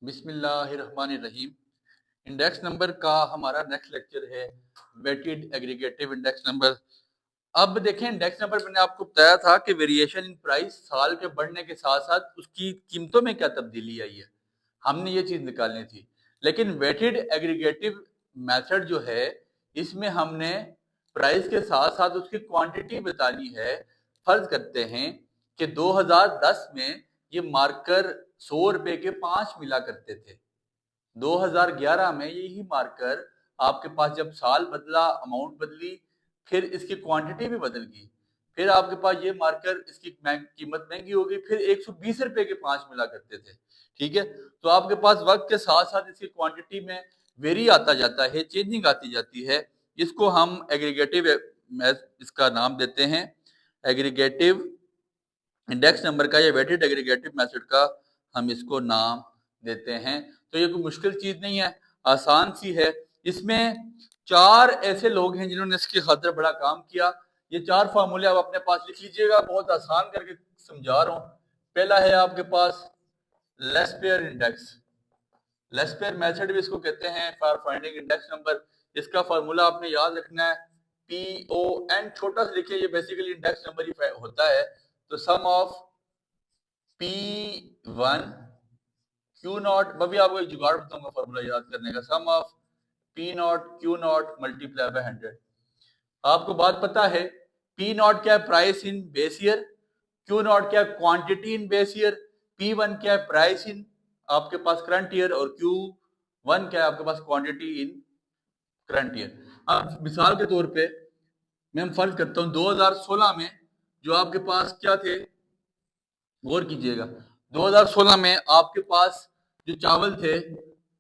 बिस्मिल्लाहिर्रहमानिर्रहीम। Index number का हमारा नेक्स्ट लेक्चर है वेटेड एग्रीगेटिव इंडेक्स नंबर। अब देखें, इंडेक्स नंबर मैंने आपको बताया था कि वेरिएशन इन प्राइस साल के बढ़ने के साथ साथ उसकी कीमतों में क्या तब्दीली आई है, हमने ये चीज निकालनी थी। लेकिन वेटेड एग्रीगेटिव मेथड जो है, इसमें हमने प्राइस के साथ साथ उसकी क्वांटिटी बतानी है। फर्ज करते हैं कि 2010 में ये मार्कर 100 रुपए के 5 मिला करते थे। 2011 में यही मार्कर आपके पास जब साल बदला, अमाउंट बदली, फिर इसकी क्वांटिटी भी बदल गई। फिर आपके पास ये मार्कर, इसकी कीमत महंगी हो गई, फिर 120 रुपए के 5 मिला करते थे। ठीक है, तो आपके पास वक्त के साथ साथ इसकी क्वांटिटी में वेरी आता जाता है, चेंजिंग आती जाती है। इसको हम एग्रीगेटिव, इसका नाम देते हैं एग्रीगेटिव इंडेक्स नंबर का, या वेटेड एग्रीगेटिव मेथड का हम इसको नाम देते हैं। तो ये कोई मुश्किल चीज नहीं है, आसान सी है। इसमें 4 ऐसे लोग हैं जिन्होंने इसकी खातिर बड़ा काम किया। ये 4 फार्मूले आप अपने पास लिख लीजिएगा, बहुत आसान करके समझा रहा हूं। पहला है आपके पास लेस्पेयर इंडेक्स। लेस्पेयर मेथड भी इसको कहते हैं फॉर फाइंडिंग इंडेक्स नंबर। इसका फार्मूला आपने याद रखना है, PON छोटा सा लिखिए, ये बेसिकली इंडेक्स नंबर ही होता है। तो सम ऑफ P1 Q0, मैं भी आपको एक जुगाड़ बताऊंगा फॉर्मूला याद करने का, सम of P0 Q0 multiply by 100। आपको बात पता है P0 क्या है, price in base year, Q0 क्या है, quantity in base year, P1 क्या है, प्राइस इन आपके पास करंट ईयर, और Q1 क्या है आपके पास, क्वांटिटी इन करंट ईयर। अब मिसाल के तौर पे मैं हम फर्ज करता हूं 2016 में जो आपके पास क्या थे, गौर कीजिएगा। 2016 में आपके पास जो चावल थे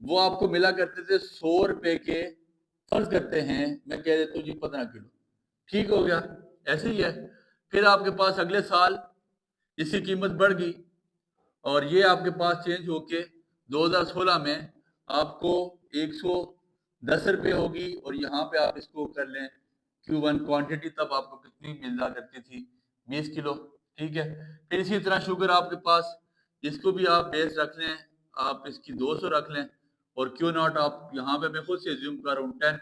वो आपको मिला करते थे 100 रुपए के, फर्ज करते हैं मैं कह देता हूँ जी 15 किलो। ठीक हो गया, ऐसे ही है। फिर आपके पास अगले साल इसकी कीमत बढ़ गई और ये आपके पास चेंज होके 2016 में आपको 110 रुपये होगी, और यहाँ पे आप इसको कर लें Q1 क्वांटिटी, तब आपको कितनी मिला करती थी, 20 किलो। ठीक है, फिर इसी तरह शुगर आपके पास, इसको भी आप बेस रख लें, आप इसकी 200 रख लें, और Q0 आप यहाँ पे मैं खुद से एज्यूम कर रहा हूँ 10।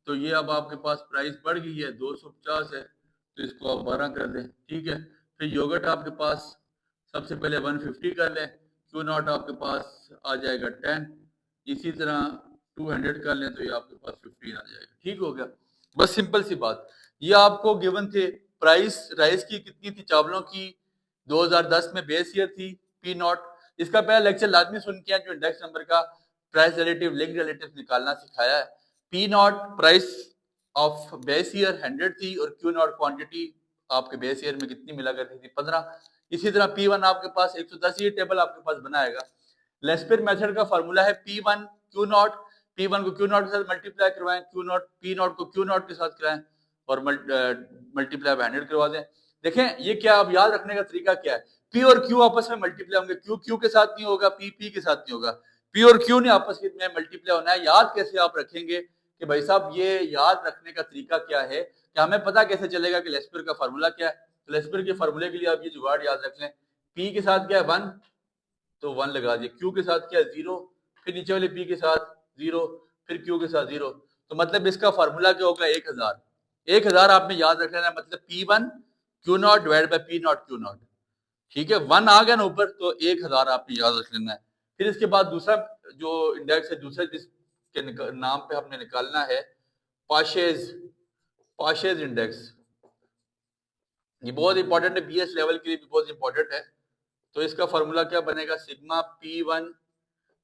तो ये अब आपके पास प्राइस बढ़ गई है, 250 है, तो इसको आप 12 कर दें। ठीक है, फिर योगर्ट आपके पास सबसे पहले 150 कर लें, Q0 आपके पास आ जाएगा 10, इसी तरह 200 कर लें तो ये आपके पास 15 आ जाएगा। ठीक हो गया, बस सिंपल सी बात। ये आपको गिवन थे। प्राइस राइस की कितनी थी, चावलों की 2010 में बेस ईयर थी P0। इसका पहला लेक्चर लाजमी सुन के जो इंडेक्स नंबर का प्राइस रिलेटिव, लिंक रिलेटिव निकालना सिखाया है। P0 price of base year 100 थी, और Q0 क्वांटिटी आपके बेस ईयर में कितनी मिला करती थी, 15। इसी तरह P1 आपके पास 110, ये टेबल आपके पास बनाएगा। लेस्पेयर मेथड का फार्मूला है P1 Q0, P1 को Q0 के साथ मल्टीप्लाई करवाएं, Q0 P0 को Q0 के साथ कराएं, और मल्टीप्लाई बाय 100 करवा दें। देखें ये क्या, अब याद रखने का तरीका क्या है, P और Q आपस में मल्टीप्लाई होंगे, Q Q के साथ नहीं होगा, P के साथ नहीं होगा, P और Q ने आपस में मल्टीप्लाई होना है। याद कैसे आप रखेंगे कि भाई साहब, ये याद रखने का तरीका क्या है कि हमें पता कैसे चलेगा कि लेस्पेयर का फार्मूला क्या है। तो लेस्पेयर के फार्मूले के लिए आप ये जुगाड़ याद रख लें, P के साथ क्या है 1, तो 1 लगा दिए, Q के साथ क्या है 0, फिर नीचे वाले P के साथ 0, फिर Q के साथ 0। तो मतलब इसका फार्मूला क्या होगा, 1000। 1000 आपने याद रख लेना, मतलब P1 Q0 divide by P0 Q0। ठीक है, 1 आ गया ना ऊपर, तो 1000 आपने याद रख लेना है। फिर इसके बाद दूसरा जो इंडेक्स है, दूसरे जिसके नाम पे हमने निकालना है, पाशेज, पाशेज इंडेक्स। ये बहुत इंपॉर्टेंट है, BS लेवल के लिए भी बहुत इंपॉर्टेंट है। तो इसका फॉर्मूला क्या बनेगा, sigma P1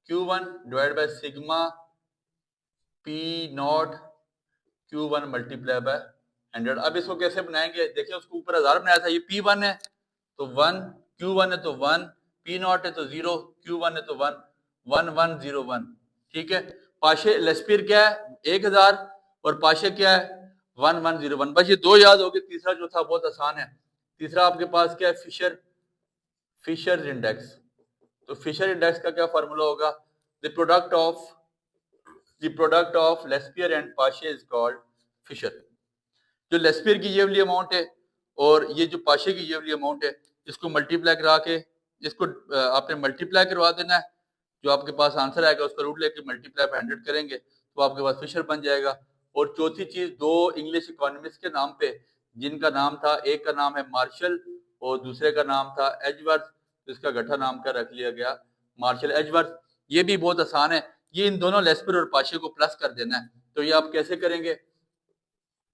Q1 divide by sigma P0 Q1 multiply by 100। अब इसको कैसे बनाएंगे, देखिए उसको ऊपर 1000 बनाया था, ये P1 है तो 1, Q1 है तो 1, P0 है तो 0, Q1 है तो 1, 1101। ठीक है, पाशे लेस्पेयर क्या है 1000, और पाशे क्या है 1101। बस ये दो याद हो गए। तीसरा जो था बहुत आसान है। तीसरा आपके पास क्या है, फिशर, फिशर इंडेक्स। तो फिशर इंडेक्स का क्या फार्मूला होगा, the product of Laspeyres and Paasche is called Fisher. जो लेस्पियर की ये वाली अमाउंट है और ये जो पाशे की ये वाली अमाउंट है, इसको मल्टीप्लाई करा के, इसको आपने मल्टीप्लाई करवा देना है, जो आपके पास आंसर आएगा उसका रूट लेके मल्टीप्लाई बाय 100 करेंगे तो आपके पास फिशर बन जाएगा। और चौथी चीज, दो इंग्लिश इकोनॉमिस्ट के नाम पे, जिनका नाम था, एक का नाम है मार्शल और दूसरे का नाम था एजवर्थ, तो इसका गठा नाम का रख लिया गया मार्शल एजवर्थ। ये भी बहुत आसान है, ये इन दोनों लेस्पर और पाशे को प्लस कर देना है। तो ये आप कैसे करेंगे?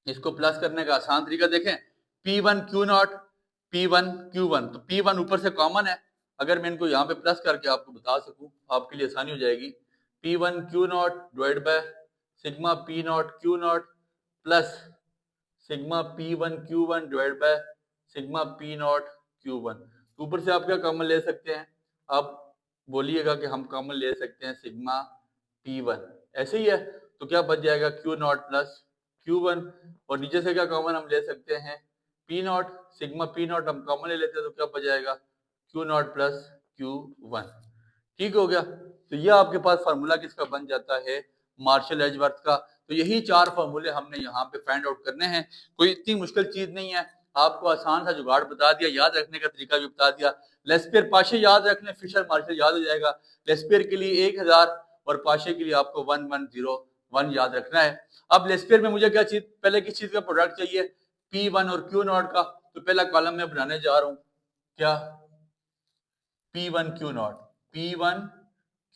इसको प्लस करने का आसान तरीका देखें, P1 Q0 P1 Q1, तो P1 ऊपर से कॉमन है, अगर मैं इनको यहाँ पे प्लस करके आपको बता सकूं आपके लिए आसानी हो जाएगी। P1 Q0 divide by sigma P0 Q0 plus sigma P1 Q1 divide by sigma P0 Q1। ऊपर से आप क्या कॉमन ले सकते हैं? आप बोलिएगा कि हम कॉमन ले सकते हैं सिग्मा P1, ऐसे ही है, तो क्या बच जाएगा Q0 प्लस Q1। और नीचे से क्या कॉमन हम ले सकते हैं? P0, सिग्मा P0 हम कॉमन ले लेते हैं तो क्या बच जाएगा Q0 प्लस Q1। ठीक हो गया। तो ये आपके पास फार्मूला किसका बन जाता है? मार्शल एजवर्थ का। तो यही चार फार्मूले हमने यहाँ पे फाइंड आउट करने हैं, कोई इतनी मुश्किल चीज नहीं है। आपको आसान सा जुगाड़ बता दिया, याद रखने का तरीका भी बता दिया। लेस्पियर पाशे याद रखने, फिशर मार्शल याद हो जाएगा। लेस्पियर के लिए 1000 और पाशे के लिए आपको 1101 याद रखना है। अब लेस्पियर में मुझे क्या चीज, पहले किस चीज का प्रोडक्ट चाहिए? P1 और Q0 का। तो पहला कॉलम में बनाने जा रहा हूं, क्या? P1 Q0, P1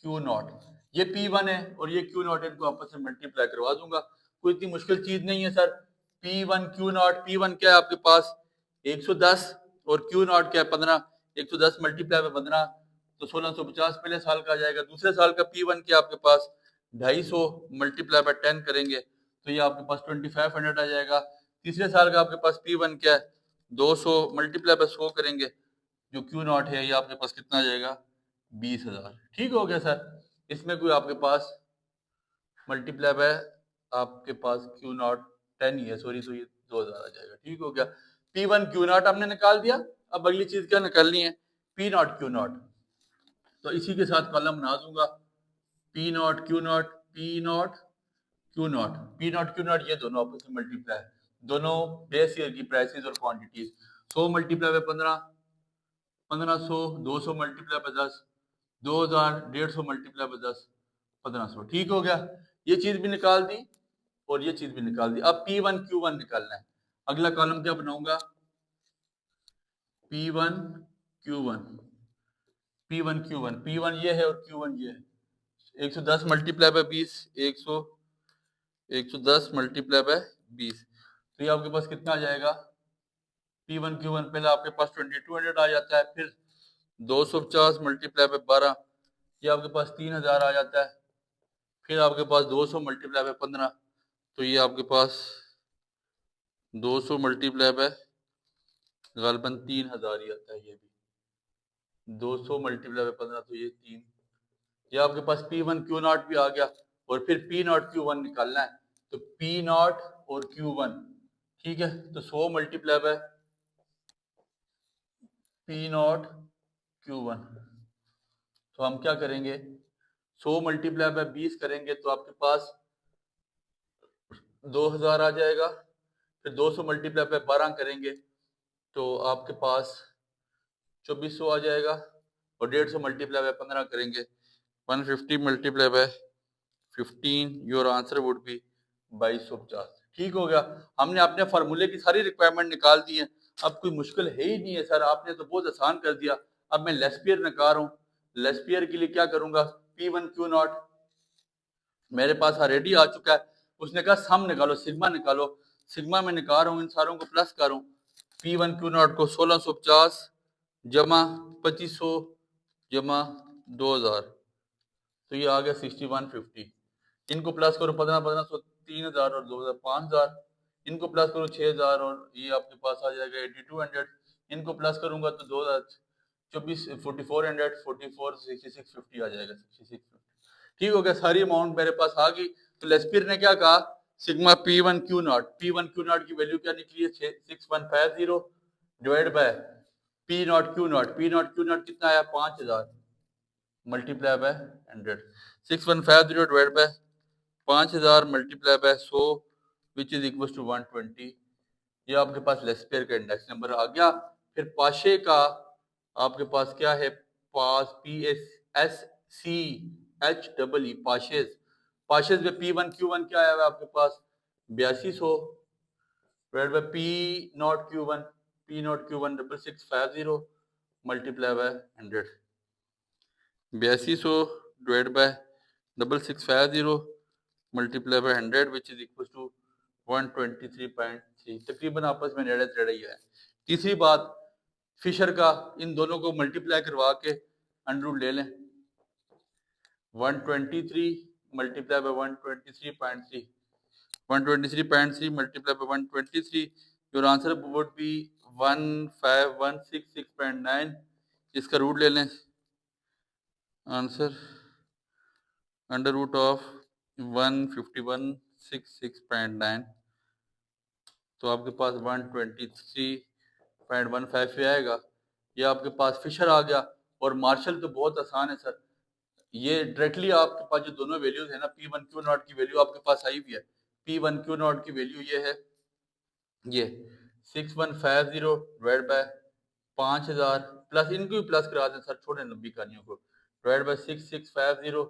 Q0, ये P1 है और ये Q0, इनको आपस में मल्टीप्लाई करवा दूंगा, कोई इतनी मुश्किल चीज नहीं है सर। P1 Q0, P1 क्या है आपके पास 110 और Q0 क्या है 15, 110 मल्टीप्लाई में 15 तो 1650 पहले साल का आ जाएगा। दूसरे साल का P1 क्या आपके पास 250 मल्टीप्लाई बाय 10 करेंगे तो ये आपके पास 2500 आ जाएगा। तीसरे साल का आपके पास P1 क्या है 200 मल्टीप्लाई बाय 100 करेंगे, जो Q0 है ये आपके पास कितना आ जाएगा 20,000। ठीक हो गया सर। इसमें कोई आपके पास मल्टीप्लाई बाय आपके पास Q0 10 ही है, सॉरी, तो ये 2000 आ जाएगा। ठीक हो गया। P1 Q0 हमने निकाल दिया। अब अगली चीज क्या निकालनी है? P0 Q0। तो इसी के साथ कॉलम बना दूंगा, P0 Q0 P0 Q0 P0 Q0, ये दोनों आपस में मल्टीप्लाई, दोनों बेस ईयर की प्राइसेस और quantities. 100 multiply by 15, 1500, 200 multiply by 10, 2000, 150 multiply by 10, 1500। ठीक हो गया। ये चीज भी निकाल दी और ये चीज भी निकाल दी। अब P1 Q1 निकालना है। अगला कॉलम क्या बनाऊंगा? P1 Q1 P1 Q1, P1 ये है और Q1 ये है। 110 मल्टीप्लाई बाय 20, 110 मल्टीप्लाई बाय 20, तो ये आपके पास कितना आ जाएगा? P1 Q1 पहले आपके पास 2200 आ जाता है, फिर 250 मल्टीप्लाई बाय 12, ये आपके पास 3000 आ जाता है, फिर आपके पास 200 मल्टीप्लाई बाय 15, तो ये आपके पास 200 मल्टीप्लाई बाय गालबन 3000 ही आता है। ये भी 200 मल्टीप्लाई बाय 15 तो ये 3, ये आपके पास P1 Q0 भी आ गया। और फिर P0 Q1 निकालना है, तो P0 और Q1, ठीक है, तो 100 मल्टीप्लाई बाय P0 Q1, तो हम क्या करेंगे 100 मल्टीप्लाई बाय 20 करेंगे तो आपके पास 2000 आ जाएगा। फिर 200 मल्टीप्लाई बाय 12 करेंगे तो आपके पास 2400 आ जाएगा। और 150 मल्टीप्लाई बाय 15 करेंगे 150 multiply by 15, your answer would be 2250। ठीक हो गया। हमने अपने फार्मूले की सारी रिक्वायरमेंट निकाल दी है। अब कोई मुश्किल है ही नहीं है सर, आपने तो बहुत आसान कर दिया। अब मैं लेस्पियर निकाल रहा हूँ। लेस्पियर के लिए क्या करूंगा? P1 Q0 मेरे पास ऑलरेडी आ चुका है। उसने कहा सम निकालो, सिग्मा निकालो। सिग्मा में निकाल रहा हूँ, इन सारों को प्लस कर रहा हूँ। P1 Q0 को 1650 जमा 2500 जमा 2000, तो ये आ गया 6150। इनको प्लस करो 15 1500 3000 और 2000 5000, इनको प्लस करो 6000 और ये आपके पास आ जाएगा 8200। इनको प्लस करूंगा तो 2000 24 4400 44 6650 आ जाएगा 6650। ठीक हो गया। सारी अमाउंट मेरे पास आ गई। तो लेस्पियर ने क्या कहा? Sigma P1 Q0, P1 Q0 की वैल्यू क्या निकली है 6150 divide bye P0 Q0, P0 Q0 कितना आया 5000 multiply by 100, 6150 divide by 5000 multiply by 100 which is equal to 120। ये आपके पास लेस्पियर का इंडेक्स नंबर आ गया। फिर पाशे का आपके पास क्या है? पास P एस CHEE पाशेज। पाशेज में P1Q1 क्या आया हुआ है आपके पास 8200 divide by P0Q1 P0Q1 6650 multiply by 100 8200 divide by 6650 multiply by 100 which is equal to 123.3 तकरीबन आपस में नेड़े तेड़े ही है। तीसरी बात फिशर का इन दोनों को मल्टीप्लाई करवा के अंडर रूट ले लें 123 multiply by 123.3 123.3 multiplied by 123 your answer would be 15166.9 इसका रूट ले लें आंसर अंडर रूट ऑफ 15166.9 तो आपके पास 123.15 पे आएगा। ये आपके पास फिशर आ गया। और मार्शल तो बहुत आसान है सर, ये डायरेक्टली आपके पास जो दोनों वैल्यूज है ना P1Q0 की वैल्यू आपके पास आई हुई है। P1Q0 की वैल्यू ये है ये 6150 डिवाइड बाय 5000 प्लस इनको भी प्लस करा दें सर छोटे लंबी कहानियों को डिवाइड बाय 6650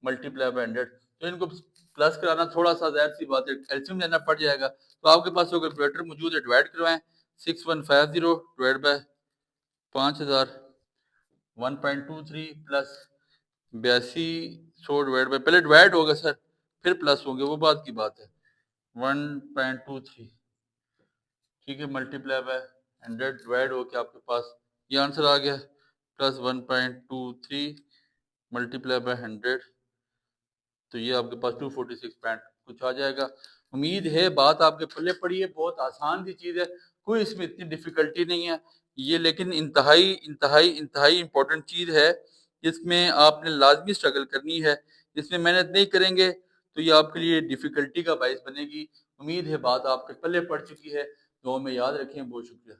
मल्टीप्लाई बाय 100 तो इनको प्लस कराना थोड़ा सा ज़ाहिर सी बात है एलसीएम लेना पड़ जाएगा। तो आपके पास जो कैलकुलेटर मौजूद है डिवाइड करवाएं 6150 divide by 5000 1.23 plus 8200 divide bye पहले डिवाइड होगा सर फिर प्लस होंगे वो बात की बात है 1.23 ठीक है मल्टीप्लाई बाय 100 डिवाइड हो के आपके पास ये आंसर आ गया प्लस 1.23 मल्टीप्लाई बाय 100 तो ये आपके पास 246 पॉइंट कुछ आ जाएगा। उम्मीद है बात आपके पल्ले पड़ी है। बहुत आसान सी चीज़ है, कोई इसमें इतनी डिफिकल्टी नहीं है ये, लेकिन इंतहाई इंतहाई इंतहाई इंपॉर्टेंट चीज़ है जिसमें आपने लाजमी स्ट्रगल करनी है। इसमें मेहनत नहीं करेंगे तो ये आपके लिए डिफिकल्टी का बायस बनेगी। उम्मीद है बात आपके पल्ले पड़ चुकी है। दुआ में याद रखें। बहुत शुक्रिया।